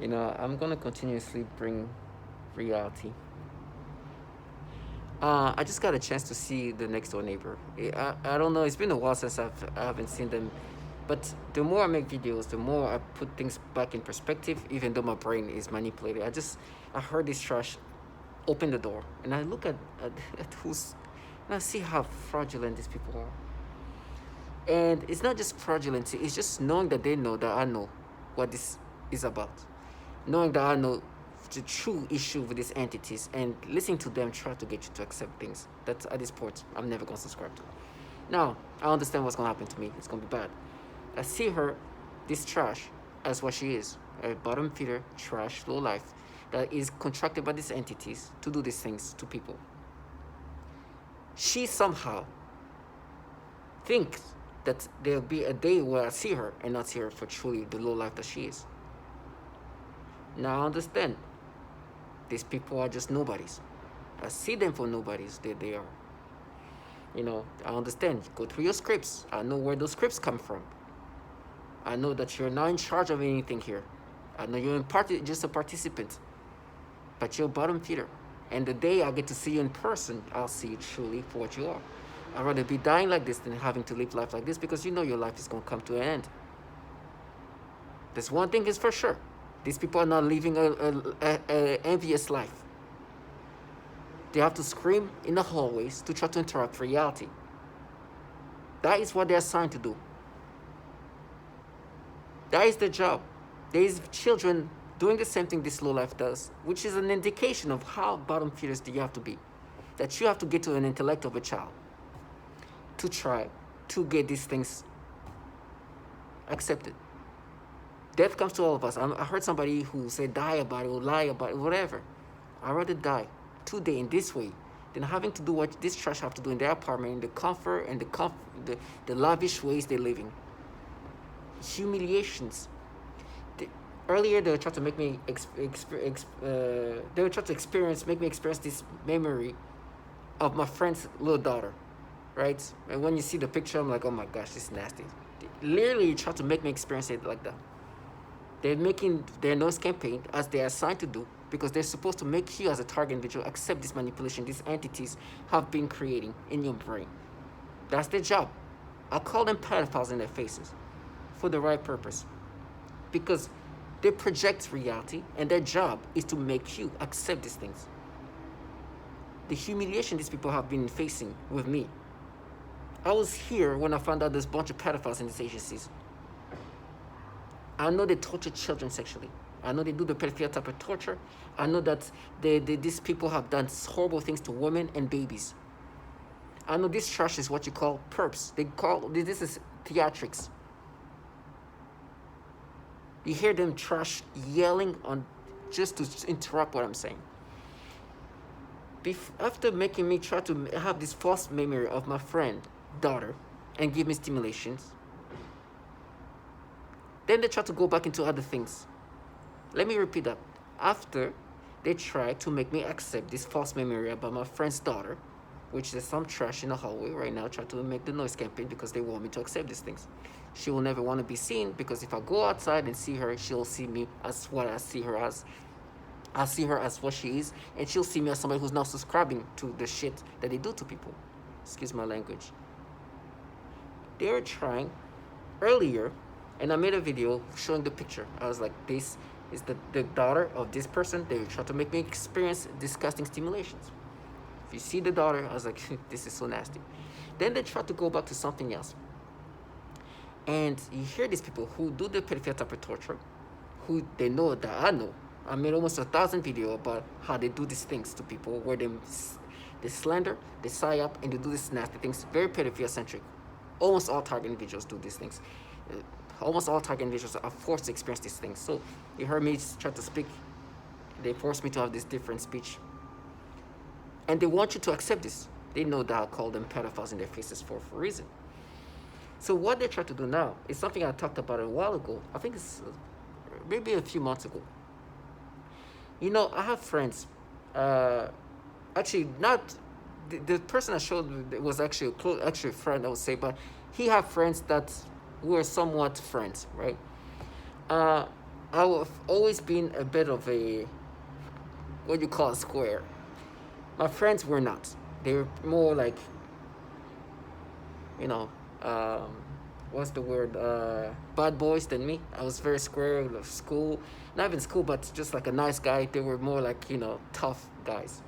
I'm gonna continuously bring reality. I just got a chance to see the next door neighbor. I don't know. It's been a while since I haven't seen them, but the more I make videos, the more I put things back in perspective. Even though my brain is manipulated, I heard this trash open the door, and I look at who's, and I see how fraudulent these people are. And it's not just fraudulent; it's just knowing that they know that I know what this is about, knowing that I know the true issue with these entities, and listening to them try to get you to accept things that at this point I'm never gonna subscribe to. Now I understand what's gonna happen to me. It's gonna be bad. I see her, this trash, as what she is, a bottom feeder, trash, low life, that is contracted by these entities to do these things to people. She somehow thinks that there'll be a day where I see her and not see her for truly the low life that she is. Now I understand. These people are just nobodies. I see them for nobodies that they are. I understand. Go through your scripts. I know where those scripts come from. I know that you're not in charge of anything here. I know you're just a participant. But you're a bottom feeder. And the day I get to see you in person, I'll see you truly for what you are. I'd rather be dying like this than having to live life like this, because you know your life is going to come to an end. There's one thing is for sure. These people are not living a envious life. They have to scream in the hallways to try to interrupt reality. That is what they're assigned to do. That is their job. There is children doing the same thing this low life does, which is an indication of how bottom feeders do you have to be. That you have to get to an intellect of a child to try to get these things accepted. Death comes to all of us. I heard somebody who said die about it or lie about it, whatever. I'd rather die today in this way than having to do what this trash have to do in their apartment, in the comfort and the lavish ways they're living. Humiliations. Earlier they were trying to make me make me experience this memory of my friend's little daughter, right? And when you see the picture, I'm like, oh my gosh, this is nasty. They literally try to make me experience it like that. They're making their noise campaign as they're assigned to do, because they're supposed to make you as a target individual accept this manipulation these entities have been creating in your brain. That's their job. I call them pedophiles in their faces for the right purpose, because they project reality and their job is to make you accept these things. The humiliation these people have been facing with me. I was here when I found out there's a bunch of pedophiles in these agencies. I know they torture children sexually. I know they do the pedophilia type of torture. I know that these people have done horrible things to women and babies. I know this trash is what you call perps. This is theatrics. You hear them trash yelling on just to interrupt what I'm saying. After making me try to have this false memory of my friend, daughter, and give me stimulations, then they try to go back into other things. Let me repeat that. After they try to make me accept this false memory about my friend's daughter, which is some trash in the hallway right now, try to make the noise campaign because they want me to accept these things. She will never want to be seen, because if I go outside and see her, she'll see me as what I see her as. I see her as what she is, and she'll see me as somebody who's not subscribing to the shit that they do to people. Excuse my language. They were trying earlier, and I made a video showing the picture. I was like, this is the daughter of this person. They try to make me experience disgusting stimulations. If you see the daughter, I was like, this is so nasty. Then they try to go back to something else. And you hear these people who do the pedophilia type of torture, who they know that I know. I made almost 1,000 videos about how they do these things to people, where they slander, they psyop, and they do these nasty things, very pedophilia centric. Almost all target individuals do these things. Almost all target individuals are forced to experience these things. So you heard me try to speak. They forced me to have this different speech. And they want you to accept this. They know that I'll call them pedophiles in their faces for a reason. So what they try to do now is something I talked about a while ago. I think it's maybe a few months ago. I have friends. Actually, not the person I showed was actually a friend, I would say, but he had friends that were somewhat friends, right? I've always been a bit of a, what you call a square. My friends were not. They were more like, you know, um, what's the word? Bad boys than me. I was very square of school, not even school, but just like a nice guy. They were more like, tough guys.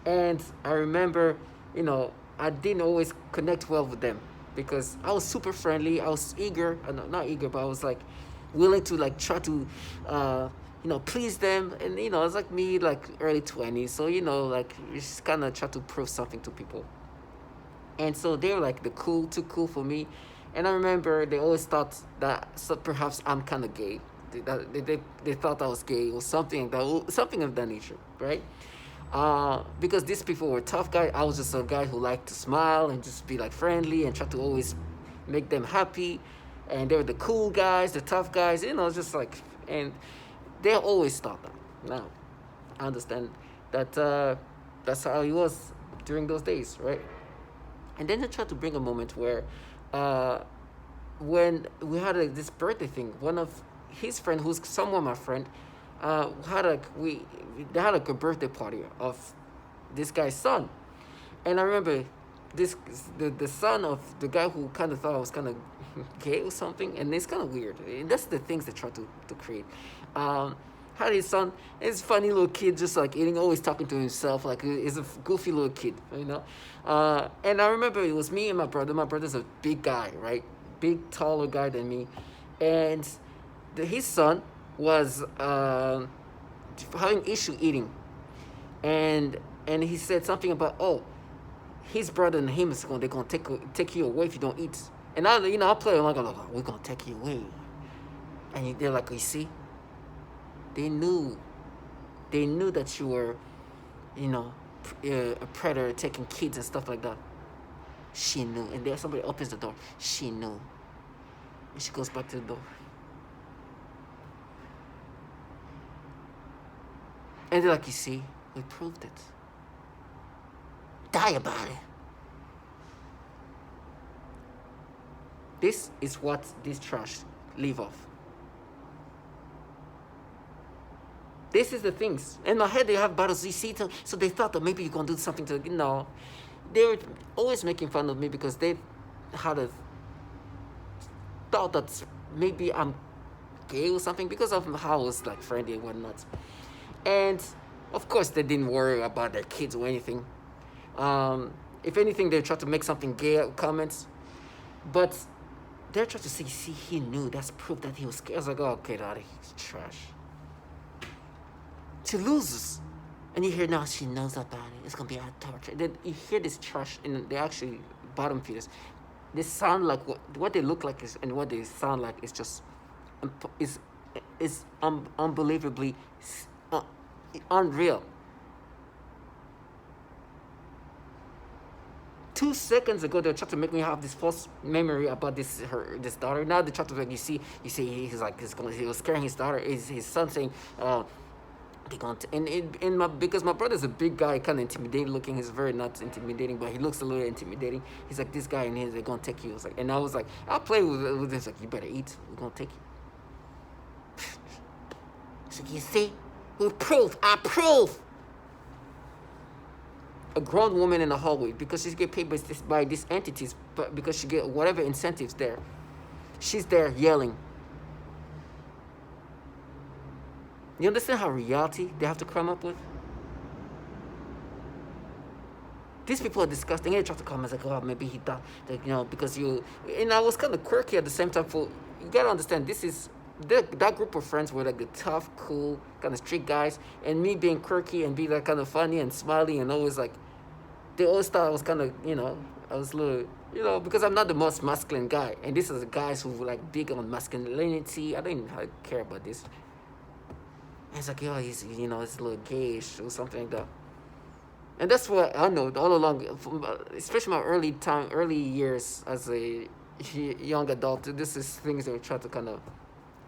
And I remember, I didn't always connect well with them because I was super friendly. I was eager, no, not eager, but I was like willing to like try to, please them. And it's like me, like early 20s. So like you just kind of try to prove something to people. And so they were like the cool, too cool for me. And I remember they always thought that, so perhaps I'm kind of gay. They thought I was gay or something of that nature, right? Because these people were tough guys. I was just a guy who liked to smile and just be like friendly and try to always make them happy. And they were the cool guys, the tough guys, just like, and they always thought that. Now, I understand that that's how he was during those days, right? And then they tried to bring a moment where, uh, when we had this birthday thing, one of his friend, who's somewhat my friend, had a we they had like a birthday party of this guy's son, and I remember this the son of the guy who kind of thought I was kind of gay or something, and it's kind of weird. And that's the things they try to create. Had his son, his funny little kid, just like eating, always talking to himself, like he's a goofy little kid. And I remember it was me and my brother. My brother's a big guy, right? Big, taller guy than me, and his son was having issue eating, and he said something about, oh, his brother and him is they're gonna take you away if you don't eat. And I play along, I'm like, we're gonna take you away, and they're like, you see, they knew that you were, a predator taking kids and stuff like that. She knew, and then somebody opens the door. She knew, and she goes back to the door, and they're like, you see, we proved it. Die about it. This is what this trash leave off. This is the things. In my head, they have battles. You see, so they thought that maybe you're going to do something to, They were always making fun of me because they had a thought that maybe I'm gay or something because of how I was, like, friendly and whatnot. And, of course, they didn't worry about their kids or anything. If anything, they tried to make something gay comments. But they're trying to say, see, he knew. That's proof that he was scared. I was like, oh, get out of here. It's trash. She loses. And you hear, now she knows about it. It's going to be a torture. Then you hear this trash, and they actually bottom feeders. They sound like, what they look like is, and what they sound like is just, is unbelievably unreal. 2 seconds ago, they were trying to make me have this false memory about this daughter. Now they try to make you see he's like he was scaring his daughter, his son, saying, they're going to, and because my brother's a big guy, kind of intimidating looking. He's very not intimidating, but he looks a little intimidating. He's like, this guy in here, they're gonna take you. I was like, and I was like, I'll play with this. Like, you better eat. We're gonna take you. So you see, we prove. I prove. A grown woman in the hallway, because she's get paid by these entities, but because she get whatever incentives there, she's there yelling. You understand how reality they have to come up with? These people are disgusting. They try to come and like, oh, maybe he thought that, because you. And I was kind of quirky at the same time. You gotta understand, this is that group of friends were like the tough, cool, kind of strict guys, and me being quirky and being like kind of funny and smiley and always like, they always thought I was kind of, I was a little, because I'm not the most masculine guy, and this is the guys who were like big on masculinity. I didn't care about this. And it's like, he's, it's a little gayish or something like that. And that's what I know all along, especially my early years as a young adult. This is things that try to kind of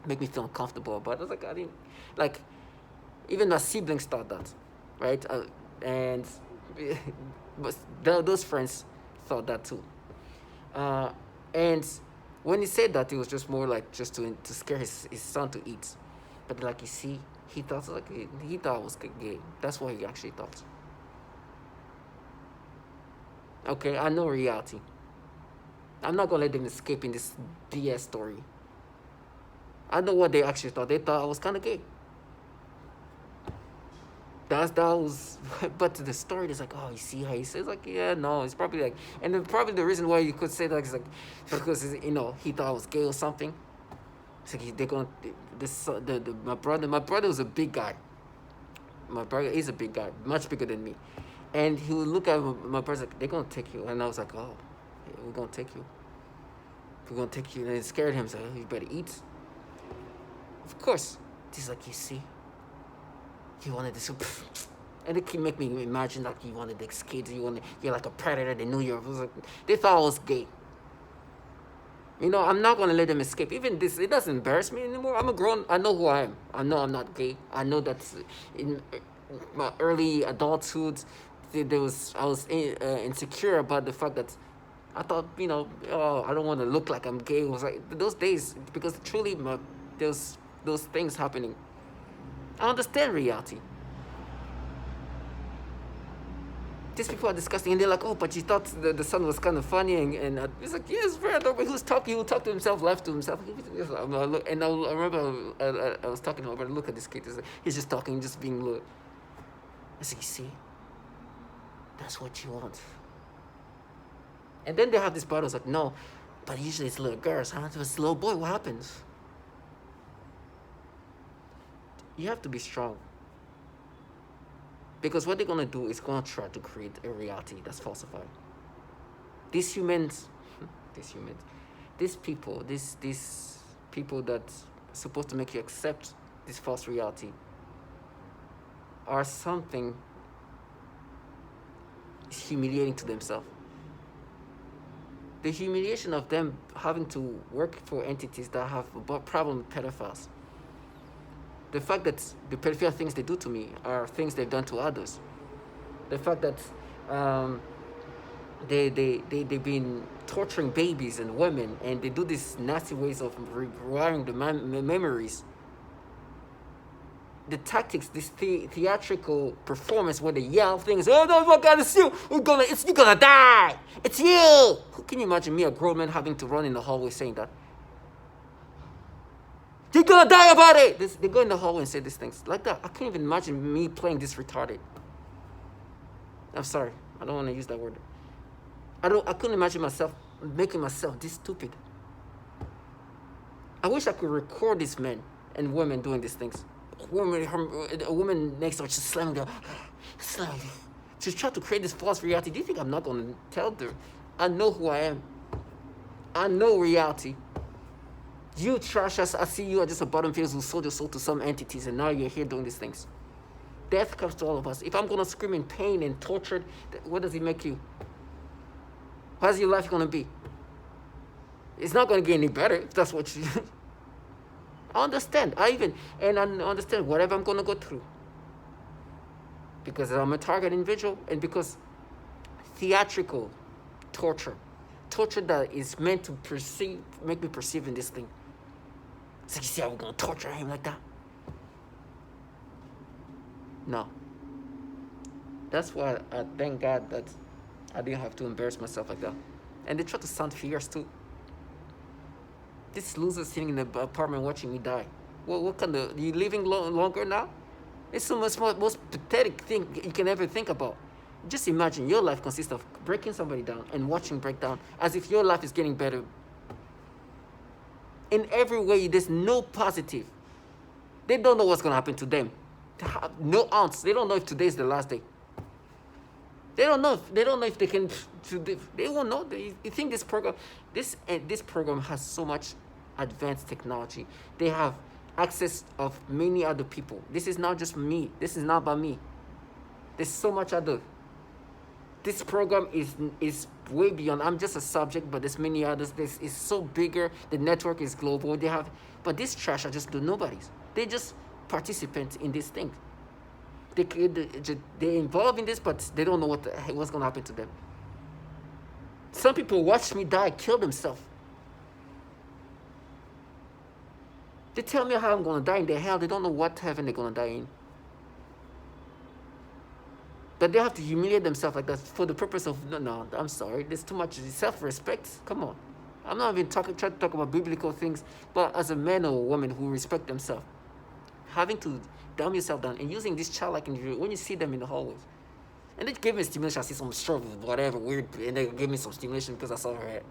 make me feel uncomfortable about. I was like, I didn't, like, even my siblings thought that, right? And but those friends thought that too. And When he said that, it was just more like just to scare his son to eat. But like you see, he thought like he thought I was gay. That's what he actually thought. Okay, I know reality. I'm not gonna let them escape in this BS story. I know what they actually thought. They thought I was kind of gay. That was, but the story is like, oh, you see how he says like, yeah, no, it's probably like, and then probably the reason why you could say that is like, because he thought I was gay or something. It's like they're gonna my brother was a big guy. My brother is a big guy, much bigger than me, and he would look at my brother like, they're gonna take you, and I was like, oh, yeah, we're gonna take you. We're gonna take you, and it scared him. So you better eat. Of course, he's like, you see, he wanted this, and it can make me imagine like you wanted these kids. You're like a predator. They knew you. It was like, they thought I was gay. I'm not gonna let them escape. Even this, it doesn't embarrass me anymore. I'm a grown. I know who I am. I know I'm not gay. I know that in my early adulthood, I was insecure about the fact that I thought, oh, I don't want to look like I'm gay. It was like those days because truly, those things happening. I understand reality. These people are disgusting, and they're like, oh, but you thought the son was kind of funny, and it's like, yes, very adorable. He was talking, he would talk to himself, laugh to himself. And I remember I was talking to him, but look at this kid. He's just talking, just being little. I said, you see, that's what you want. And then they have this battle. It's like, no, but usually it's little girls, huh? If it's a little boy, what happens? You have to be strong. Because what they're going to do is going to try to create a reality that's falsified. These people that are supposed to make you accept this false reality are something humiliating to themselves. The humiliation of them having to work for entities that have a problem with pedophiles. The fact that the pedophile things they do to me are things they've done to others. The fact that they've been torturing babies and women, and they do these nasty ways of rewiring the memories. The tactics, this theatrical performance where they yell things, oh no, my God, it's you, you're gonna die, it's you. Who can you imagine me, a grown man, having to run in the hallway saying that? You're gonna die about it! They go in the hallway and say these things like that. I can't even imagine me playing this retarded. I'm sorry, I don't want to use that word. I couldn't imagine myself making myself this stupid. I wish I could record these men and women doing these things. A woman next door just slamming just try to create this false reality. Do you think I'm not gonna tell her? I know who I am. I know reality. You trash us. I see you are just a bottom feeders who sold your soul to some entities, and now you're here doing these things. Death comes to all of us. If I'm gonna scream in pain and tortured, what does it make you? How's your life gonna be? It's not gonna get any better if that's what you. I understand. I understand whatever I'm gonna go through. Because I'm a target individual, and because theatrical torture that is meant to make me perceive in this thing. So you see how we're gonna torture him like that? No. That's why I thank God that I didn't have to embarrass myself like that. And they try to sound fierce too. This loser sitting in the apartment watching me die. What kind of, are you living longer now? It's the most pathetic thing you can ever think about. Just imagine your life consists of breaking somebody down and watching break down as if your life is getting better. In every way, there's no positive. They don't know what's going to happen to them. They have no ounce. They don't know if today is the last day. They don't know if they can. They won't know. You think this program has so much advanced technology. They have access of many other people. This is not just me. This is not about me. There's so much other. This program is way beyond. I'm just a subject, but there's many others. This is so bigger. The network is global. But these trash are just the nobodies. They just participants in this thing. They're involved in this, but they don't know what's going to happen to them. Some people watch me die, kill themselves. They tell me how I'm gonna die in their hell. They don't know what heaven they're gonna die in. But they have to humiliate themselves like that for the purpose of no. I'm sorry. There's too much self-respect. Come on. I'm not even trying to talk about biblical things, but as a man or a woman who respect themselves, having to dumb yourself down and using this childlike individual when you see them in the hallways. And they gave me stimulation. I see some struggle, whatever, weird, and they gave me some stimulation because I saw her head.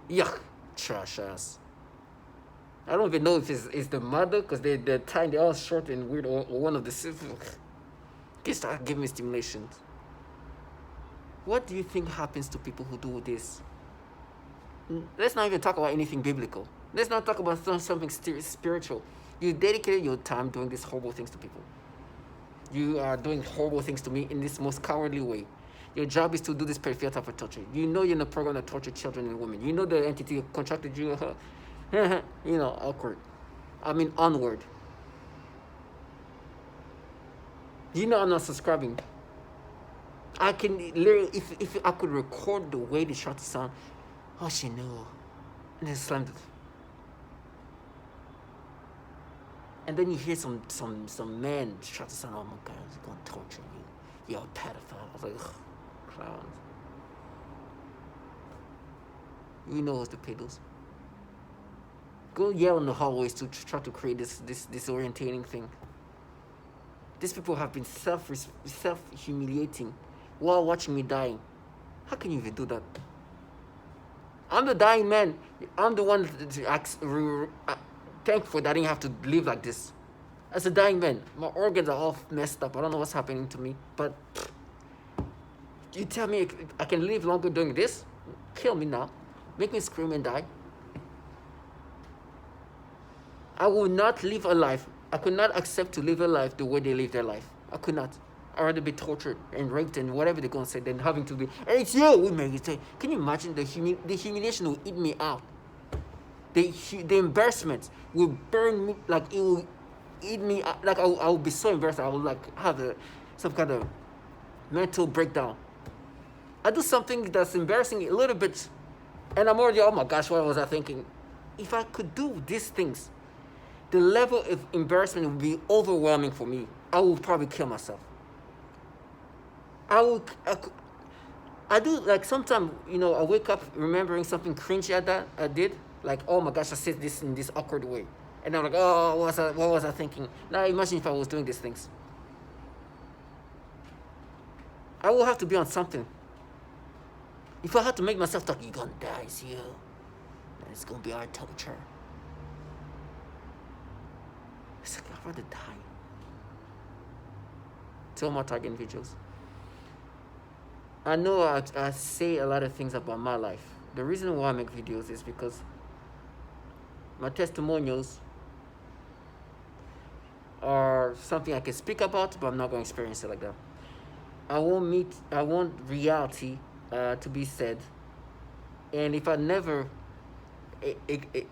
Yuck, trash ass. I don't even know if it's the mother because they're tiny, they're all short and weird, or one of the siblings. They start giving me stimulations. What do you think happens to people who do this? Let's not even talk about anything biblical. Let's not talk about something spiritual. You dedicated your time doing these horrible things to people. You are doing horrible things to me in this most cowardly way. Your job is to do this peripheral type of torture. You know you're in a program that torture children and women. You know the entity contracted you. Awkward. I mean, onward. You know I'm not subscribing. I can literally, if I could record the way they shot the sound, oh, she knew. And then slammed it. And then you hear some man shot the sound, oh my God, he's gonna torture you. You're a pedophile. I was like, ugh, clowns. You know what's the pedos. Go yell in the hallways to try to create this disorientating thing. These people have been self-humiliating while watching me dying. How can you even do that? I'm the dying man. I'm the one thankful that I didn't have to live like this. As a dying man, my organs are all messed up. I don't know what's happening to me. But you tell me I can live longer doing this? Kill me now. Make me scream and die. I will not live a life. I could not accept to live a life the way they live their life. I could not. I'd rather be tortured and raped and whatever they're going to say than having to be, hey, it's you, women. Can you imagine the humiliation will eat me out? The embarrassment will burn me, like it will eat me out. Like I will be so embarrassed. I will like have some kind of mental breakdown. I do something that's embarrassing a little bit and I'm already, oh my gosh, what was I thinking? If I could do these things, the level of embarrassment would be overwhelming for me. I would probably kill myself. I do, like, sometimes, I wake up remembering something cringy I did. Like, oh my gosh, I said this in this awkward way. And I'm like, oh, what was I thinking? Now imagine if I was doing these things. I will have to be on something. If I had to make myself talk, you're gonna die, it's you. And it's gonna be our torture. It's like, I'd rather die. Tell my target individuals. I know I say a lot of things about my life. The reason why I make videos is because my testimonials are something I can speak about, but I'm not going to experience it like that. I want reality to be said. And if I never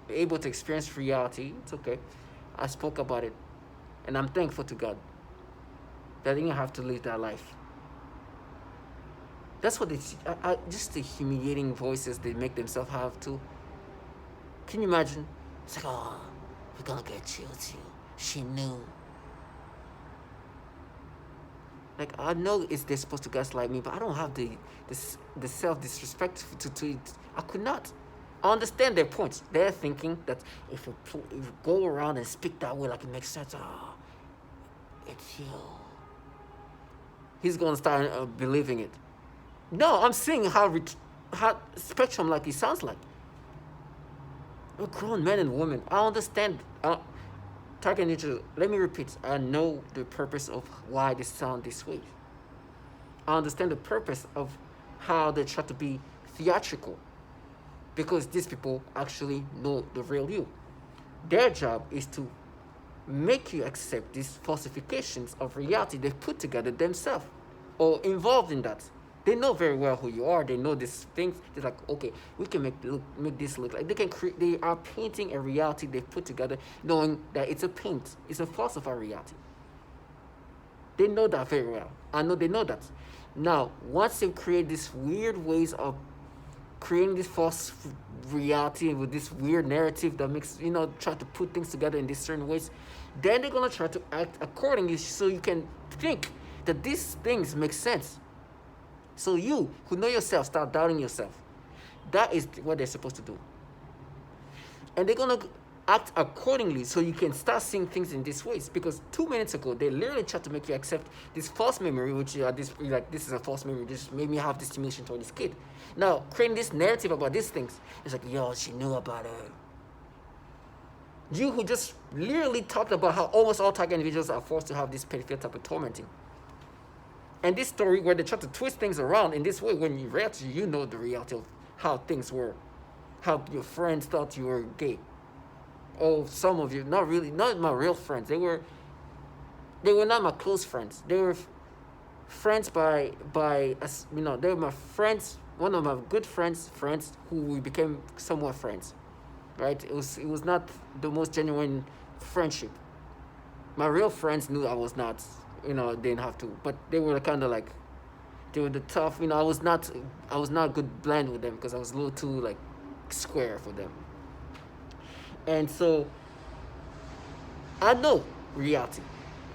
able to experience reality, it's okay. I spoke about it. And I'm thankful to God that I didn't have to live that life. That's what just the humiliating voices they make themselves have too. Can you imagine? It's like, oh, we're gonna get you too. She knew. Like, I know they're supposed to gaslight me, but I don't have the self-disrespect to it. I could not. I understand their points. They're thinking that if you go around and speak that way, like it makes sense. Oh, it's you. He's gonna start believing it. No, I'm seeing how spectrum like it sounds like. We're grown men and women. I understand. Target nature. Let me repeat. I know the purpose of why they sound this way. I understand the purpose of how they try to be theatrical, because these people actually know the real you. Their job is to make you accept these falsifications of reality they've put together themselves or involved in that. They know very well who you are. They know these things. They're like, okay, we can make this look like they are painting a reality they've put together, knowing that it's a paint. It's a falsified reality. They know that very well. I know they know that. Now, once they create these weird ways of creating this false reality with this weird narrative that makes, try to put things together in these certain ways. Then they're gonna try to act accordingly so you can think that these things make sense. So you who know yourself start doubting yourself. That is what they're supposed to do. And they're gonna act accordingly so you can start seeing things in these ways. Because 2 minutes ago they literally tried to make you accept this false memory, which this is a false memory, this made me have this stimulation toward this kid. Now creating this narrative about these things, it's like, yo, she knew about it. You who just literally talked about how almost all target individuals are forced to have this pedophilia type of tormenting. And this story where they try to twist things around in this way, when you reality, you know the reality of how things were, how your friends thought you were gay. Oh, some of you, not really, not my real friends. They were not my close friends. They were friends by they were my friends, one of my good friends who we became somewhat friends, right? It was not the most genuine friendship. My real friends knew I was not, didn't have to, but they were kind of like, they were the tough, I was not a good blend with them because I was a little too like square for them. And so I know reality.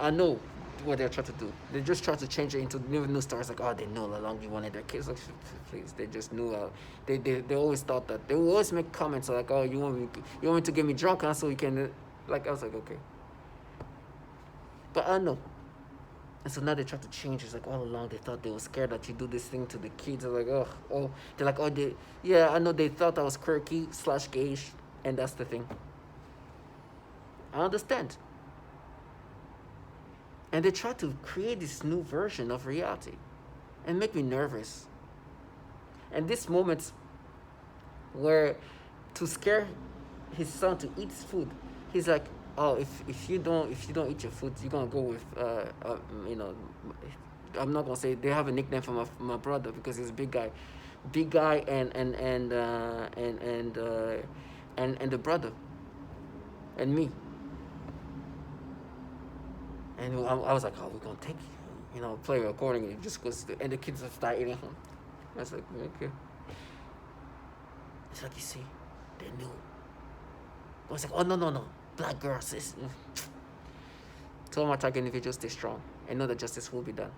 I know what they're trying to do. They just try to change it into new stories, like, oh, they knew all along you wanted their kids. Like, please, they just knew. They always thought that. They would always make comments like, oh, you want me to get me drunk, huh, so you can, like, I was like, okay. But I know. And so now they try to change. It's like all along they thought they were scared that you do this thing to the kids. They're like, they're like, yeah, I know they thought I was quirky / gayish, and that's the thing. I understand. And they try to create this new version of reality and make me nervous. And these moments where to scare his son to eat food, he's like, oh, if you don't eat your food, you're gonna go with I'm not gonna say, they have a nickname for my brother because he's a big guy, and the brother and me. And I was like, oh, we're gonna take play accordingly, just because, and the kids just start eating him. I was like, okay. It's like, you see, they knew. I was like, oh, no, black girls. To all my target individuals, stay strong and know that justice will be done.